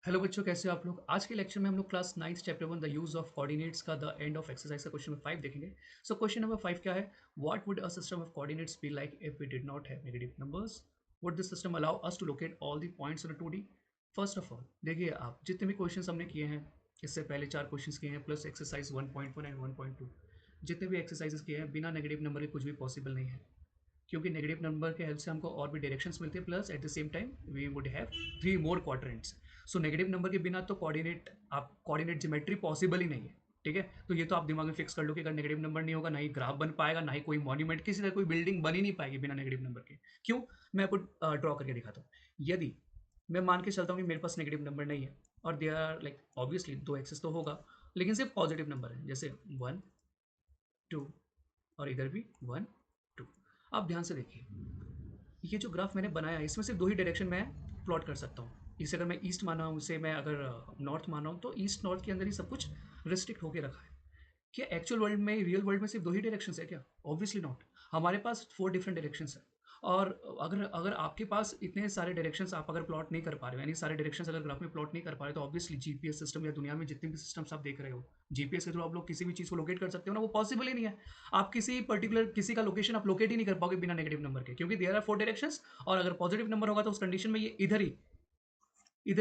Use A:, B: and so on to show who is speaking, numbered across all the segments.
A: Hello बच्चों, कैसे हो आप लोग। आज के लेक्चर में हम लोग class 9th chapter 1 the use of coordinates का द एंड ऑफ एक्सरसाइज का क्वेश्चन नंबर 5 देखेंगे। सो क्वेश्चन नंबर 5 क्या है? What would a system of coordinates be like if we did not have negative numbers? Would this system allow us to locate all the points on a 2D? First of all देखिए, आप जितने भी questions हमने किए हैं, इससे पहले 4 questions किए हैं प्लस एक्सरसाइज 1.1 एंड 1.2, जितने भी एक्सरसाइजेस किए हैं बिना नेगेटिव नंबर के कुछ भी पॉसिबल नहीं है, क्योंकि नेगेटिव नंबर के हेल्प से हमको और भी डायरेक्शंस मिलते हैं, plus at the same time we would have 3 more quadrants. So negative number के बिना तो कोऑर्डिनेट ज्योमेट्री पॉसिबल ही नहीं है। ठीक है, तो ये तो आप दिमाग में फिक्स कर लो कि अगर नेगेटिव नंबर नहीं होगा, ना ही ग्राफ बन पाएगा, ना ही कोई मॉन्यूमेंट, किसी तरह कोई बिल्डिंग बन ही नहीं पाएगी बिना नेगेटिव नंबर के। क्यों? मैं आपको ड्रॉ करके दिखाता हूँ। यदि मैं मान के चलता हूँ कि मेरे पास नेगेटिव नंबर नहीं है और दे आर लाइक ऑब्वियसली दो एक्सेस तो होगा, लेकिन सिर्फ पॉजिटिव नंबर है, जैसे 1 2 और इधर भी 1 2। आप ध्यान से देखिए, ये जो ग्राफ मैंने बनाया है इसमें सिर्फ दो ही डायरेक्शन में प्लॉट कर सकता हूँ। इसे अगर मैं ईस्ट माना हूँ, इसे मैं अगर नॉर्थ माना हूँ, तो ईस्ट नॉर्थ के अंदर ही सब कुछ रिस्ट्रिक्ट होकर रखा है। क्या एक्चुअल वर्ल्ड में, रियल वर्ल्ड में सिर्फ दो ही डायरेक्शन है क्या? Obviously not. हमारे पास 4 डिफरेंट डायरेक्शंस है। और अगर अगर आपके पास इतने सारे डायरेक्शंस आप अगर प्लॉट नहीं कर पा रहे हो, यानी सारे डायरेक्शंस अगर ग्राफ में प्लॉट नहीं कर पा रहे, तो ऑब्वियसली जीपीएस सिस्टम या दुनिया में जितने भी सिस्टम्स आप देख रहे हो, जीपीएस के थ्रू आप लोग किसी भी चीज़ को लोकेट कर सकते हो ना, वो पॉसिबल ही नहीं है। आप किसी पर्टिकुलर किसी का लोकेशन आप लोकेट ही नहीं कर पाओगे बिना नेगेटिव नंबर के, क्योंकि देयर आर 4 डायरेक्शंस। और अगर पॉजिटिव नंबर होगा तो उस कंडीशन में ये इधर ही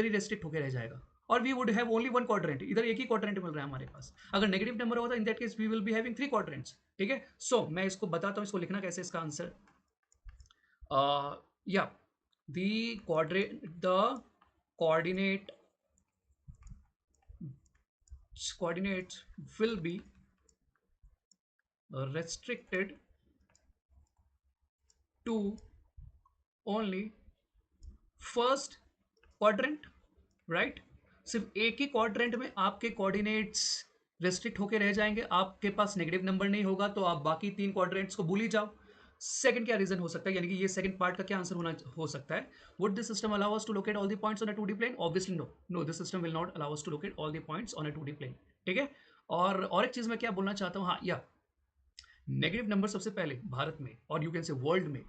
A: रेस्ट्रिक्ट होकर रह जाएगा। और we would have only one quadrant, इधर एक ही क्वाड्रेंट मिल रहा है हमारे पास। अगर नेगेटिव नंबर होगा तो in that case we will be having 3 quadrants. ठीक है, सो मैं इसको बताता हूँ, इसको लिखना कैसे, इसका आंसर या the coordinate coordinates will be restricted to only first quadrant, right? सिर्फ एक ही क्वाड्रेंट में आपके कोऑर्डिनेट्स रेस्ट्रिक्ट होके रह जाएंगे, आपके पास नेगेटिव नंबर नहीं होगा, तो आप बाकी 3 क्वाड्रेंट्स को भूल ही जाओ। सेकंड क्या रीजन हो सकता है, यानी कि ये सेकंड पार्ट का क्या आंसर होना हो सकता है? Would this system allow us to locate all the points on a 2D plane? Obviously no, no, this system will not allow us to locate all the points on a 2D plane. ठीक है, और एक चीज मैं क्या बोलना चाहता हूँ, हाँ, या नेगेटिव नंबर सबसे पहले भारत में, और यू कैन से वर्ल्ड में,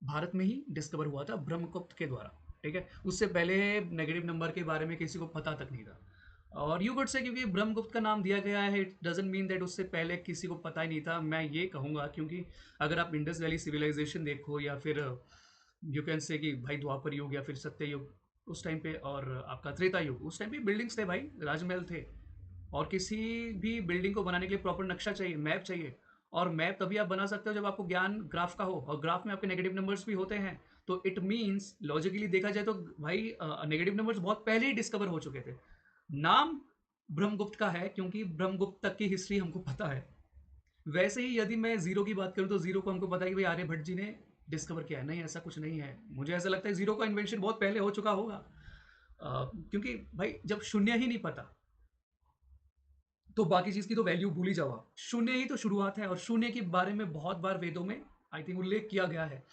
A: भारत में ही डिस्कवर हुआ था ब्रह्मगुप्त के द्वारा। ठीक है, उससे पहले नेगेटिव नंबर के बारे में किसी को पता तक नहीं था। और यू गुड से, क्योंकि ब्रह्मगुप्त का नाम दिया गया है, इट डजेंट मीन दैट उससे पहले किसी को पता ही नहीं था। मैं ये कहूँगा, क्योंकि अगर आप इंडस वैली सिविलाइजेशन देखो, या फिर यू कैन से कि भाई द्वापर युग या फिर सत्य युग, उस टाइम पे, और आपका त्रेता युग, उस टाइम पे बिल्डिंग्स थे भाई, राजमहल थे। और किसी भी बिल्डिंग को बनाने के लिए प्रॉपर नक्शा चाहिए, मैप चाहिए। और मैप तभी आप बना सकते हो जब आपको ज्ञान ग्राफ का हो, और ग्राफ में आपके नेगेटिव नंबर्स भी होते हैं। तो इट मीन्स लॉजिकली देखा जाए तो भाई नेगेटिव नंबर्स बहुत पहले ही डिस्कवर हो चुके थे। नाम ब्रह्मगुप्त का है क्योंकि ब्रह्मगुप्त तक की हिस्ट्री हमको पता है। वैसे ही यदि मैं जीरो की बात करूं, तो जीरो को हमको पता है कि भाई आर्यभट्ट जी ने डिस्कवर किया है। नहीं, ऐसा कुछ नहीं है। मुझे ऐसा लगता है जीरो का इन्वेंशन बहुत पहले हो चुका होगा। क्योंकि भाई जब शून्य ही नहीं पता, तो बाकी चीज की तो वैल्यू भूल ही जाओ आप। शून्य ही तो शुरुआत है, और शून्य के बारे में बहुत बार वेदों में आई थिंक उल्लेख किया गया है।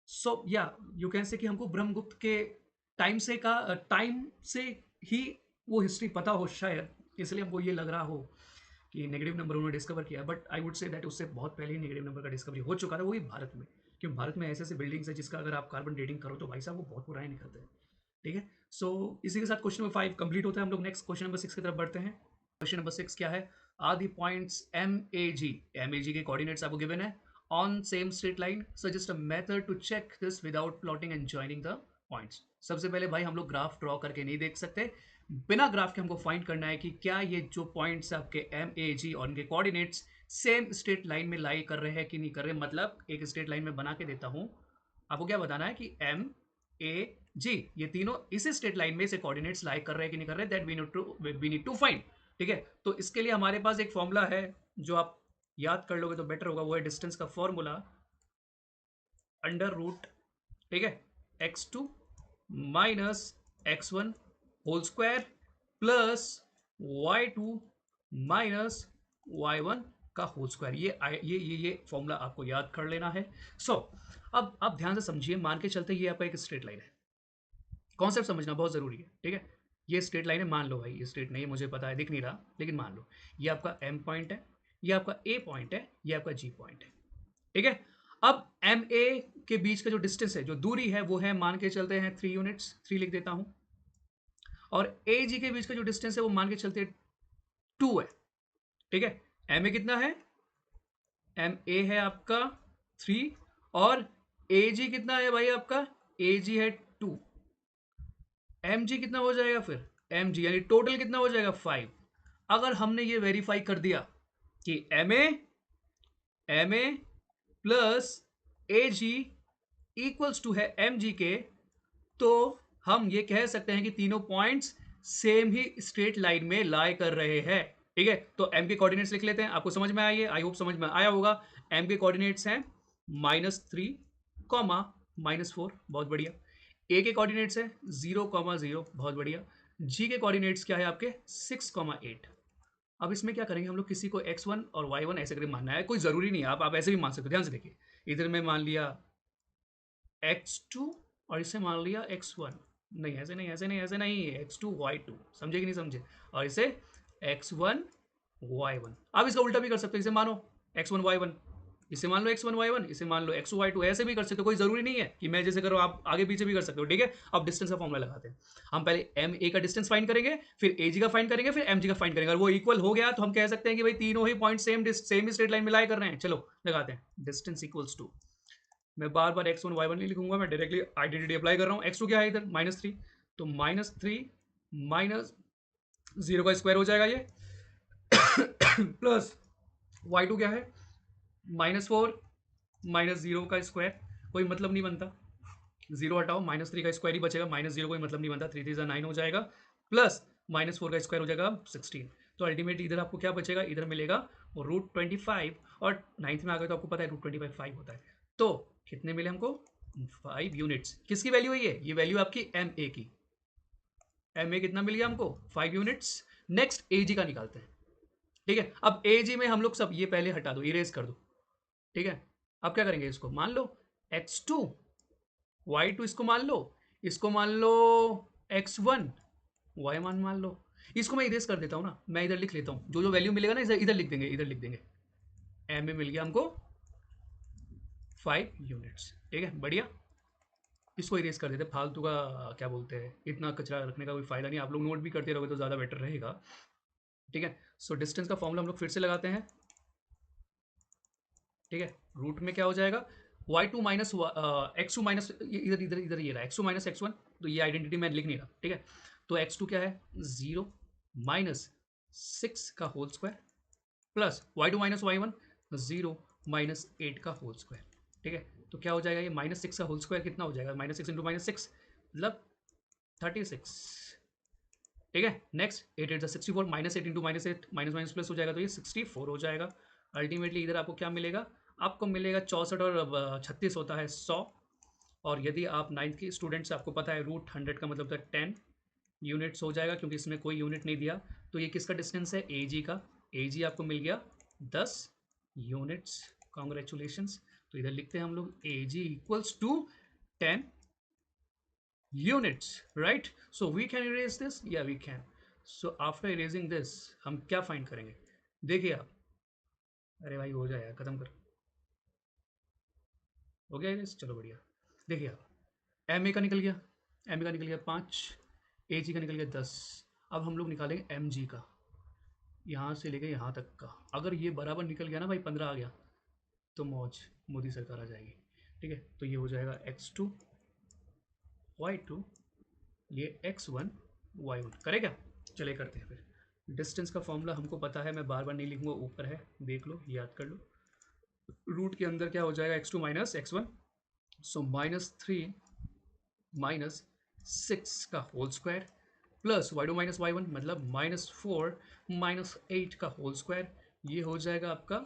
A: सो या यू कैन से कि हमको ब्रह्मगुप्त के टाइम से ही वो हिस्ट्री पता हो शायद, इसलिए हमको ये लग रहा हो कि नेगेटिव नंबर उन्होंने डिस्कवर किया। But I would say that उससे बहुत पहले ही नेगेटिव नंबर का डिस्कवरी हो चुका था, वही भारत में। क्योंकि भारत में ऐसे ऐसे बिल्डिंग्स है जिसका अगर आप कार्बन डेटिंग करो तो भाई साहब वो बहुत पुराने निकलते हैं। ठीक है, सो इसी के साथ क्वेश्चन नंबर 5 कंप्लीट होता है। हम लोग नेक्स्ट क्वेश्चन नंबर 6 की तरफ बढ़ते हैं। क्वेश्चन नंबर 6 क्या है? Are the points M A G K coordinates आपको गिवन है on same straight line, suggest a method to check this without plotting and joining the points. सबसे पहले भाई हम लोग ग्राफ ड्रॉ करके नहीं देख सकते, बिना ग्राफ के हमको फाइंड करना है कि क्या ये जो पॉइंट्स आपके एम ए जी और उनके कोऑर्डिनेट्स सेम स्ट्रेट लाइन में लाई कर रहे हैं कि नहीं कर रहे। मतलब एक स्ट्रेट लाइन में बना के देता हूं, आपको क्या बताना है कि एम ए जी ये तीनों इसी स्ट्रेट लाइन में से कोऑर्डिनेट्स लाई कर रहे हैं कि नहीं कर रहे, that we need to find. ठीक है, तो इसके लिए हमारे पास एक फॉर्मूला है जो आप याद कर लोगे तो बेटर होगा, वो है डिस्टेंस का फॉर्मूला, अंडर रूट, ठीक है, x2 minus x1 whole square plus y2 minus y1 का होल स्क्वायर। ये फॉर्मूला आपको याद कर लेना है। सो अब आप ध्यान से समझिए, मान के चलते ये आपका एक स्ट्रेट लाइन है। कॉन्सेप्ट समझना बहुत जरूरी है। ठीक है, ये स्ट्रेट लाइन है, मान लो भाई ये स्ट्रेट नहीं है, मुझे पता है दिख नहीं रहा, लेकिन मान लो ये आपका एम पॉइंट है, ये आपका ए पॉइंट है, ये आपका जी पॉइंट है। ठीक है, अब एम ए के बीच का जो डिस्टेंस है, जो दूरी है, वो है मान के चलते हैं 3 यूनिट्स, 3 लिख देता हूं। और ए जी के बीच का जो डिस्टेंस है वो मान के चलते 2 है, ठीक है। एम ए कितना है, एम ए है आपका 3, और ए जी कितना है भाई आपका, ए जी है 2, एम जी कितना हो जाएगा फिर, एम जी यानी टोटल कितना हो जाएगा 5। अगर हमने ये वेरीफाई कर दिया कि M A plus A G equals to है एम जी के, तो हम ये कह सकते हैं कि तीनों पॉइंट्स सेम ही स्ट्रेट लाइन में लाई कर रहे हैं, ठीक है। तो एम के कोऑर्डिनेट्स लिख लेते हैं, आपको समझ में आइए, आई होप समझ में आया होगा। एम के कोऑर्डिनेट्स हैं -3, -4, बहुत बढ़िया। ए के कोऑर्डिनेट्स है 0, 0, बहुत बढ़िया। जी के कोऑर्डिनेट्स क्या है आपके 6, 8। अब इसमें क्या करेंगे हम लोग, किसी को x1 और y1 ऐसे करके मानना है, कोई ज़रूरी नहीं है, आप ऐसे भी मान सकते हो। ध्यान से देखिए, इधर में मान लिया x2 और इसे मान लिया x1, नहीं ऐसे नहीं, ऐसे नहीं, ऐसे नहीं, x2 y2, समझे कि नहीं समझे, और इसे x1 y1। अब इसका उल्टा भी कर सकते हो, इसे मानो x1 y1, इसे मान लो x1 y1, इसे मान लो x2 y2, ऐसे भी कर सकते हो, कोई ज़रूरी नहीं है कि मैं जैसे करो आप आगे पीछे भी कर सकते हो, ठीक है। अब डिस्टेंस का फॉर्मूला लगाते हैं। हम पहले एम ए का डिस्टेंस फाइंड करेंगे, फिर ए जी का फाइंड करेंगे, फिर एम जी का फाइंड करेंगे। अगर वो इक्वल हो गया तो हम कह सकते हैं कि भाई तीनों ही पॉइंट सेम स्ट्रेट लाइन में लाई कर रहे हैं। चलो लगाते हैं, डिस्टेंस इक्वल्स टू, मैं बार बार x1 y1 नहीं लिखूंगा, मैं डायरेक्टली आइडेंटिटी अप्लाई कर रहा हूँ। x2 क्या है इधर -3, तो -3 माइनस 0 का स्क्वायर हो जाएगा ये प्लस y2 क्या है -4 -0 का स्क्वायर, कोई मतलब नहीं बनता, 0 हटाओ, -3 का स्क्वायर ही बचेगा, -0 कोई मतलब नहीं बनता, 3 3 9 हो जाएगा, प्लस -4 का स्क्वायर हो जाएगा 16। तो अल्टीमेटली इधर आपको क्या बचेगा, इधर मिलेगा √25, और 9th में आ गए तो आपको पता है √25 5 होता है। तो कितने मिले हमको, 5 यूनिट्स। किसकी वैल्यू है ये वैल्यू आपकी एम ए की। एम ए कितना मिल गया हमको, 5 यूनिट्स। नेक्स्ट ए जी का निकालते हैं, ठीक है। अब ए जी में हम लोग सब ये पहले हटा दो, इरेज कर दो, ठीक है। अब क्या करेंगे, इसको मान लो x2 y2, इसको मान लो x1 y1 मान लो। इसको मैं इरेज कर देता हूँ ना, मैं इधर लिख लेता हूँ, जो जो वैल्यू मिलेगा ना इधर लिख देंगे, इधर लिख देंगे। एम में मिल गया हमको 5 यूनिट्स, ठीक है, बढ़िया। इसको इरेज कर देते, फालतू का क्या बोलते हैं, इतना कचरा रखने का कोई फायदा नहीं, आप लोग नोट भी करते रहोगे तो ज़्यादा बेटर रहेगा, ठीक है। सो डिस्टेंस का फॉर्मूला हम लोग फिर से लगाते हैं, ठीक है। रूट में क्या हो जाएगा, y2 माइनस x2 माइनस, इधर इधर इधर ये रहा x2 माइनस x1, तो ये आइडेंटिटी मैं लिख नहीं रहा, ठीक है। तो x2 क्या है 0 माइनस 6 का whole square, plus y2 minus y1 0 minus 8 का होल स्क्वायर, ठीक है। तो क्या हो जाएगा, ये -6 का होल स्क्वायर कितना हो जाएगा, -6 इंटू -6 मतलब 36, ठीक है। Next 8 8 64, -8 into -8 minus minus plus हो जाएगा, तो ये 64 हो जाएगा। अल्टीमेटली इधर आपको क्या मिलेगा, आपको मिलेगा 64, और 36 होता है 100, और यदि आप 9th के स्टूडेंट से आपको पता है √100 का मतलब था 10 यूनिट्स हो जाएगा, क्योंकि इसमें कोई यूनिट नहीं दिया। तो ये किसका डिस्टेंस है, ए जी का, ए जी आपको मिल गया 10 यूनिट्स, कॉन्ग्रेचुलेशंस। तो इधर लिखते हैं हम लोग ए G equals to 10 units, right? So we can erase this, yeah we can. So after erasing this हम क्या फाइंड करेंगे, देखिए आप, अरे भाई हो जाए यार, खत्म कर, हो गया erase, चलो बढ़िया। देखिए आप, एम ए का निकल गया, एम ए का निकल गया 5, ए जी का निकल गया 10। अब हम लोग निकालेंगे एम जी का, यहाँ से लेके यहाँ तक का। अगर ये बराबर निकल गया ना भाई, 15 आ गया, तो मौज, मोदी सरकार आ जाएगी, ठीक है। तो ये हो जाएगा x2 y2, ये x1 y1, करेगा। चले करते हैं फिर। डिस्टेंस का फॉर्मूला हमको पता है, मैं बार बार नहीं लिखूंगा, ऊपर है, देख लो, याद कर लो। रूट के अंदर क्या हो जाएगा, x2 माइनस x1, सो -3 माइनस 6 का whole square, plus y2 minus y1 मतलब -4 माइनस 8 का होल स्क्वायर, ये हो जाएगा आपका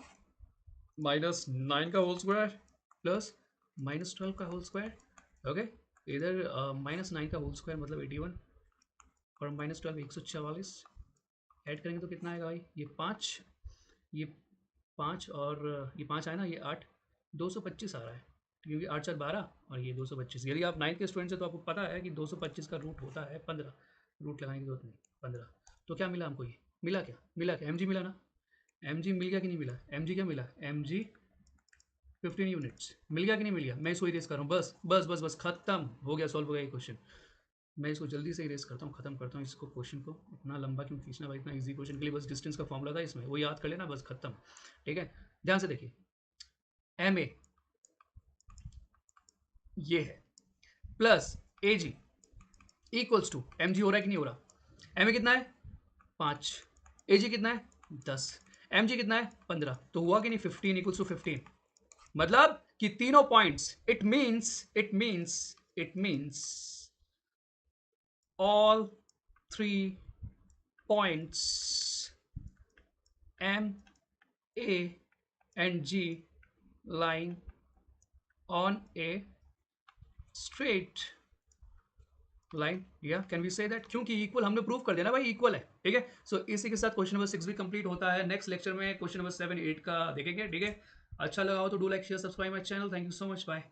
A: -9 का होल स्क्वायर प्लस -12 का होल स्क्वायर, ओके। इधर -9 का होल स्क्वायर मतलब 81, और -12 144, ऐड करेंगे तो कितना आएगा भाई, ये 5, ये 5, और ये 5 आए ना, ये 8, 225 आ रहा है, क्योंकि 8 4 12, और ये 225। यदि आप 9th के स्टूडेंट से तो आपको पता है कि 225 का रूट होता है 15, रूट लगाने की जरूरत नहीं, 15। तो क्या मिला हमको, ये मिला क्या एम जी मिला ना, एम जी मिल गया कि नहीं मिला, एम जी क्या मिला, एम जी 15 यूनिट्स मिल गया कि नहीं मिल गया। मैं इसको इरेज कर रहा हूँ, बस बस बस बस, खत्म हो गया, सॉल्व हो गया ये क्वेश्चन। मैं इसको जल्दी से इरेज करता हूँ, खत्म करता हूँ इसको, क्वेश्चन को इतना लंबा क्यों खींचना भाई, इतना इजी क्वेश्चन के लिए बस डिस्टेंस का फॉर्मूला था इसमें, वो याद कर लेना बस, खत्म। ठीक है, ध्यान से देखिए, एम ए ये है plus A G equals to M G हो रहा है कि नहीं हो रहा, एम ए कितना है 5, ए जी कितना है 10, एम जी कितना है 15, तो हुआ कि नहीं 15 इक्वल्स टू 15, मतलब कि तीनों points, it means all three points M, A and G lying on a straight line, या कैन वी से दैट, क्योंकि इक्वल हमने प्रूव कर दिया ना भाई, इक्वल है। ठीक है, सो इसी के साथ क्वेश्चन नंबर 6 भी कंप्लीट होता है। नेक्स्ट लेक्चर में क्वेश्चन नंबर 7, 8 का देखेंगे। ठीक है, अच्छा लगा हो तो do like share subscribe my channel. Thank you so much, bye.